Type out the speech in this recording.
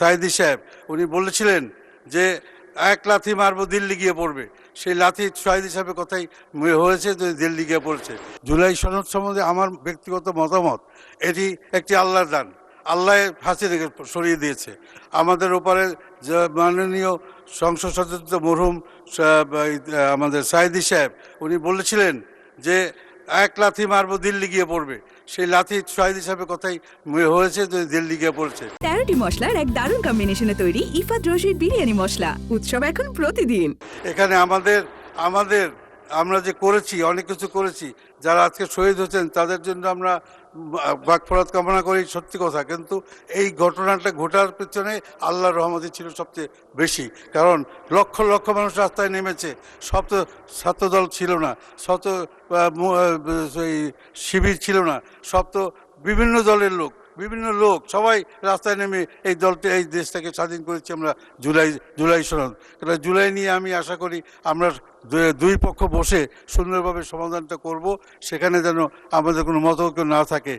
সাঈদী সাহেব উনি বলেছিলেন যে এক লাথি মারবো দিল্লি গিয়ে পড়বে, সেই লাথি সাঈদী সাহেবের কথাই হয়েছে, যে দিল্লি গিয়ে পড়ছে। জুলাই সনদ সম্বন্ধে আমার ব্যক্তিগত মতামত, এটি একটি আল্লাহর দান। আল্লাহ ফাঁসি রেখে সরিয়ে দিয়েছে। আমাদের ওপারে যে মাননীয় সংসদ সদস্য মরহুম আমাদের সাঈদী সাহেব উনি বলেছিলেন যে এক লাথি মারবো দিল্লি গিয়ে পড়বে, সেই লাথি সাঈদী সাহেবের কথাই হয়েছে, যে দিল্লি গিয়ে পড়ছে। 13টি মশলার এক দারুণ কম্বিনেশনে তৈরি ইফাত রশিদ বিরিয়ানি মশলা। উৎসব এখন প্রতিদিন। এখানে আমাদের আমরা যে করেছি, অনেক কিছু করেছি, যারা আজকে শহীদ হচ্ছেন তাদের জন্য আমরা মাগফিরাত কামনা করি, সত্যি কথা। কিন্তু এই ঘটনাটা ঘটার পেছনে আল্লাহর রহমতই ছিল সবচেয়ে বেশি, কারণ লক্ষ লক্ষ মানুষ রাস্তায় নেমেছে। সব তো ছাত্রদল ছিল না, সব তো শিবির ছিল না, সব তো বিভিন্ন দলের লোক, বিভিন্ন লোক সবাই রাস্তায় নেমে এই দেশটাকে স্বাধীন করেছি আমরা। জুলাই সনদ, জুলাই নিয়ে আমি আশা করি আমরা দুই পক্ষ বসে সুন্দরভাবে সমাধানটা করব, সেখানে যেন আমাদের কোনো মতৈক্য না থাকে।